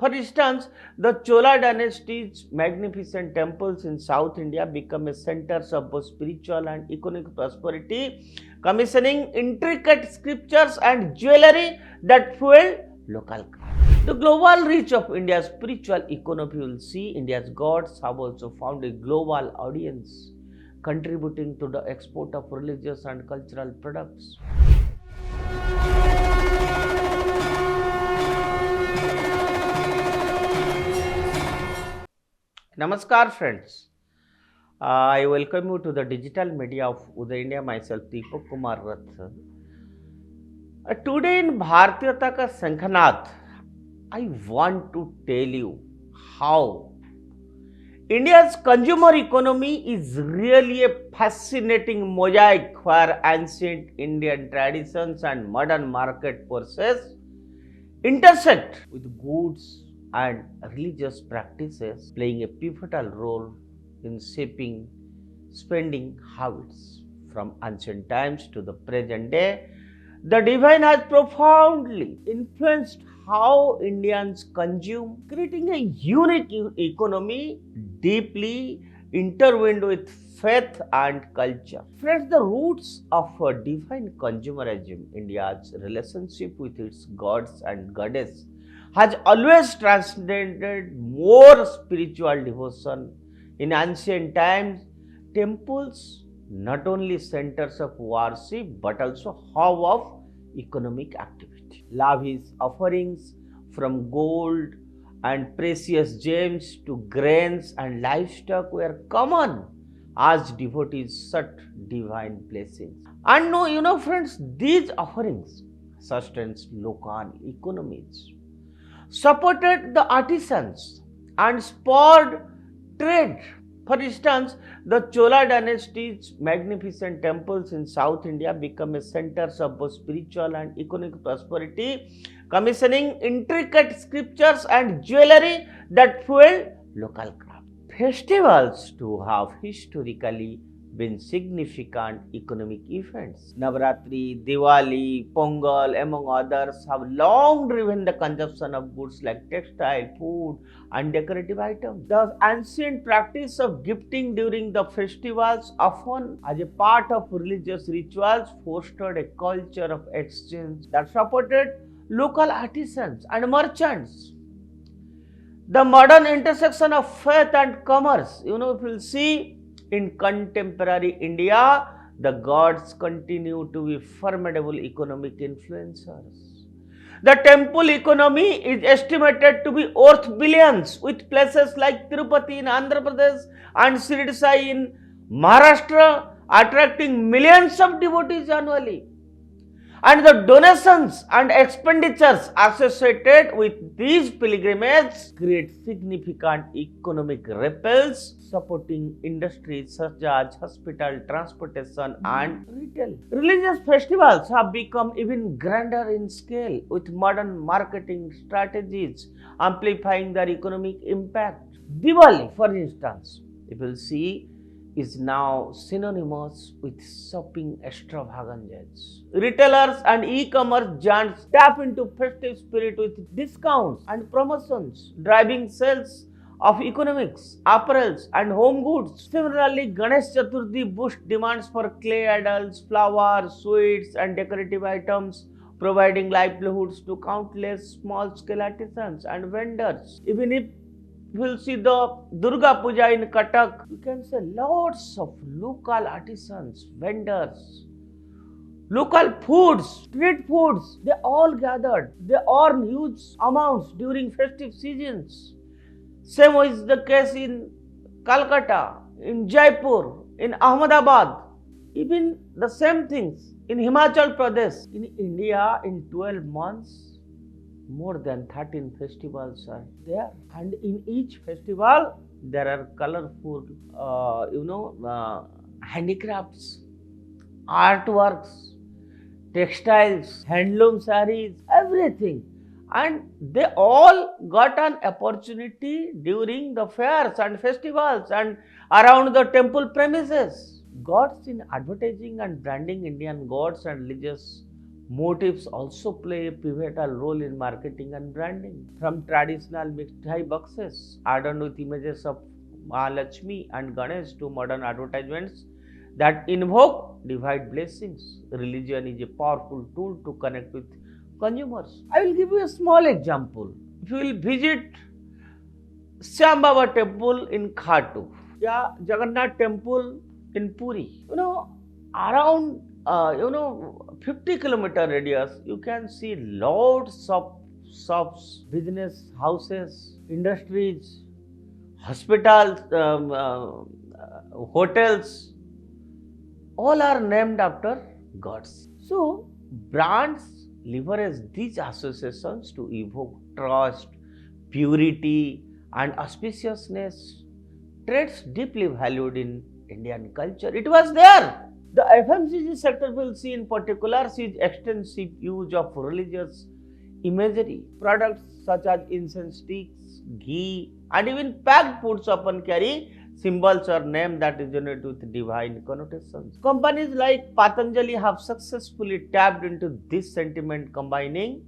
For instance, the Chola dynasty's magnificent temples in South India become a centers of both spiritual and economic prosperity, commissioning intricate sculptures and jewelry that fueled local craft. The global reach of India's spiritual economy will see India's gods have also found a global audience, contributing to the export of religious and cultural products. Namaskar friends, I welcome you to the digital media of Uday India, myself Deepak Kumar Rath. Today in Bharatiyata ka Sankhanath, I want to tell you how India's consumer economy is really a fascinating mosaic where ancient Indian traditions and modern market forces intersect with goods and religious practices, playing a pivotal role in shaping spending habits. From ancient times to the present day, the divine has profoundly influenced how Indians consume, creating a unique economy deeply intertwined with faith and culture. Friends, the roots of a divine consumerism, India's relationship with its gods and goddesses, has always transcended more spiritual devotion. In ancient times, temples not only centers of worship but also hub of economic activity. Lavish offerings from gold and precious gems to grains and livestock were common as devotees sought divine blessings. And no, friends, these offerings sustained local economies, supported the artisans and spurred trade. For instance, the Chola dynasty's magnificent temples in South India become a centers of both spiritual and economic prosperity, commissioning intricate sculptures and jewelry that fueled local craft. Festivals too have historically been significant economic events. Navaratri, Diwali, Pongal, among others, have long driven the consumption of goods like textile, food, and decorative items. The ancient practice of gifting during the festivals, often as a part of religious rituals, fostered a culture of exchange that supported local artisans and merchants. The modern intersection of faith and commerce, if you will see, in contemporary India, the gods continue to be formidable economic influencers. The temple economy is estimated to be worth billions, with places like Tirupati in Andhra Pradesh and Shirdi Sai in Maharashtra attracting millions of devotees annually. And the donations and expenditures associated with these pilgrimages create significant economic ripples, supporting industries such as hospital, transportation, and retail. Religious festivals have become even grander in scale, with modern marketing strategies amplifying their economic impact. Diwali, for instance, you will see, is now synonymous with shopping extravaganzas. Retailers and e-commerce giants tap into festive spirit with discounts and promotions, driving sales of economics, apparels, and home goods. Similarly, Ganesh Chaturthi boosts demands for clay idols, flowers, sweets, and decorative items, providing livelihoods to countless small-scale artisans and vendors. Even if we'll see the Durga Puja in Cuttack, you can say lots of local artisans, vendors, local foods, street foods, they all gathered. They earn huge amounts during festive seasons. Same is the case in Calcutta, in Jaipur, in Ahmedabad. Even the same things in Himachal Pradesh. In India, in 12 months, more than 13 festivals are there, and in each festival there are colorful handicrafts, artworks, textiles, handloom sarees, everything, and they all got an opportunity during the fairs and festivals and around the temple premises. Gods in advertising and branding Indian gods and religious Motifs also play a pivotal role in marketing and branding. From traditional mithai boxes adorned with images of Mahalakshmi and Ganesh to modern advertisements that invoke divine blessings, religion is a powerful tool to connect with consumers. I will give you a small example. If you will visit Shyam Baba temple in Khatu, yeah, Jagannath temple in Puri, around 50-kilometer radius, you can see lots of shops, business houses, industries, hospitals, hotels, all are named after gods. So, brands leverage these associations to evoke trust, purity, and auspiciousness, traits deeply valued in Indian culture. It was there. The FMCG sector will see in particular sees extensive use of religious imagery. Products such as incense sticks, ghee, and even packed foods often carry symbols or names that resonate with divine connotations. Companies like Patanjali have successfully tapped into this sentiment, combining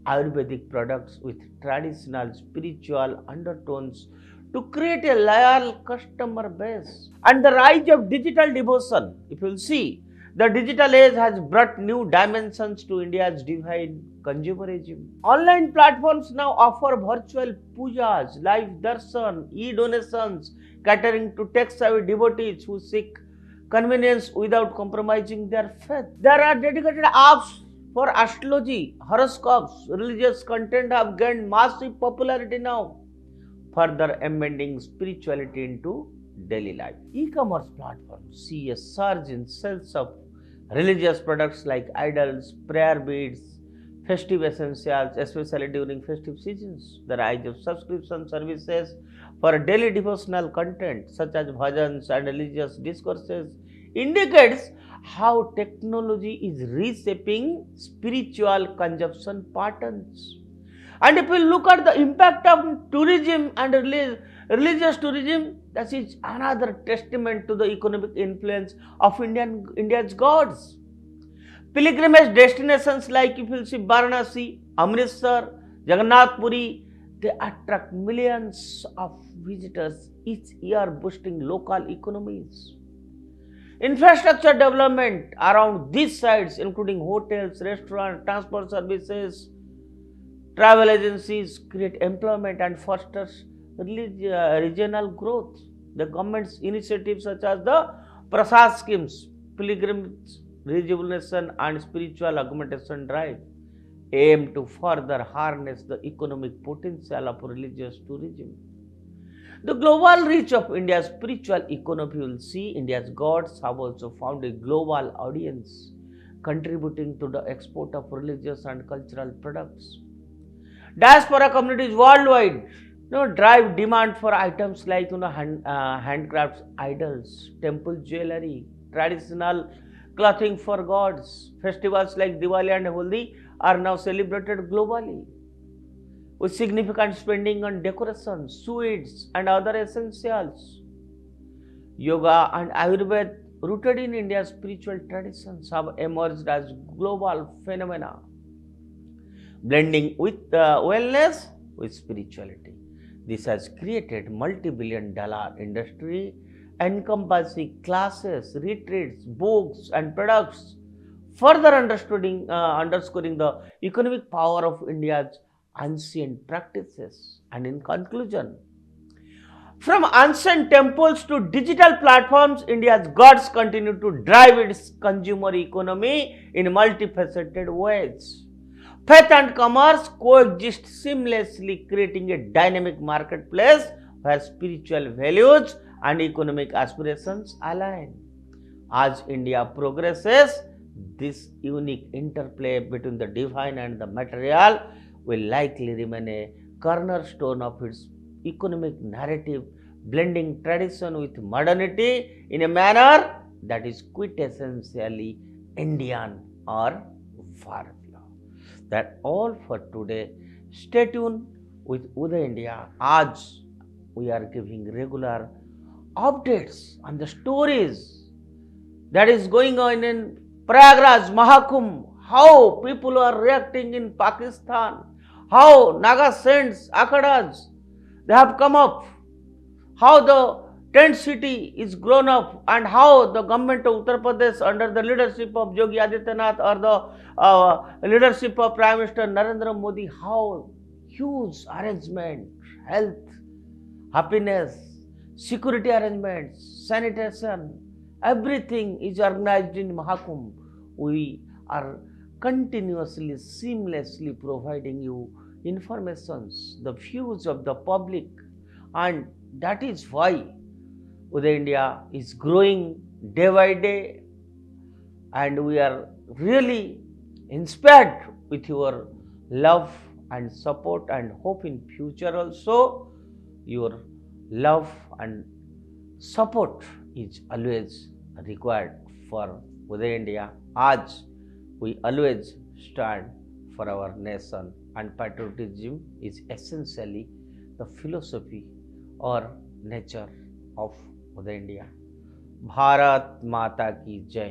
Ayurvedic products with traditional spiritual undertones to create a loyal customer base. And the rise of digital devotion, if you will see, the digital age has brought new dimensions to India's divine consumerism. Online platforms now offer virtual pujas, live darshan, e-donations, catering to tech-savvy devotees who seek convenience without compromising their faith. There are dedicated apps for astrology, horoscopes, religious content have gained massive popularity now, further embedding spirituality into daily life. E-commerce platforms see a surge in sales of religious products like idols, prayer beads, festive essentials, especially during festive seasons. The rise of subscription services for daily devotional content such as bhajans and religious discourses indicates how technology is reshaping spiritual consumption patterns. And if we look at the impact of tourism and religious tourism, that is another testament to the economic influence of India's gods. Pilgrimage destinations like if you see Varanasi, Amritsar, Jagannath Puri, they attract millions of visitors each year, boosting local economies. Infrastructure development around these sites, including hotels, restaurants, transport services, travel agencies, create employment and fosters regional growth. The government's initiatives such as the Prasad schemes, pilgrimage rejuvenation and spiritual augmentation drive aim to further harness the economic potential of religious tourism. The global reach of India's spiritual economy will see India's gods have also found a global audience, contributing to the export of religious and cultural products. Diaspora communities worldwide drive demand for items like handcrafts idols, temple jewelry, traditional clothing for gods. Festivals like Diwali and Holi are now celebrated globally, with significant spending on decoration, sweets, and other essentials. Yoga and Ayurveda, rooted in India's spiritual traditions, have emerged as global phenomena, blending with wellness with spirituality. This has created multi-billion-dollar industry encompassing classes, retreats, books, and products, further underscoring the economic power of India's ancient practices. And in conclusion, from ancient temples to digital platforms, India's gods continue to drive its consumer economy in multifaceted ways. Faith and commerce coexist seamlessly, creating a dynamic marketplace where spiritual values and economic aspirations align. As India progresses, this unique interplay between the divine and the material will likely remain a cornerstone of its economic narrative, blending tradition with modernity in a manner that is quintessentially Indian or Bharatiya. That's all for today. Stay tuned with Uday India as we are giving regular updates on the stories that is going on in Prayagraj, Mahakumbh, how people are reacting in Pakistan, how Naga Saints, Akhadas, they have come up, how the tent city is grown up, and how the government of Uttar Pradesh under the leadership of Yogi Adityanath or the leadership of Prime Minister Narendra Modi, how huge arrangement, health, happiness, security arrangements, sanitation, everything is organized in Mahakumbh. We are continuously, seamlessly providing you informations, the views of the public, and that is why Uday India is growing day by day, and we are really inspired with your love and support, and hope in future also your love and support is always required for Uday India, as we always stand for our nation, and patriotism is essentially the philosophy or nature of Uday India. Bharat माता की जय।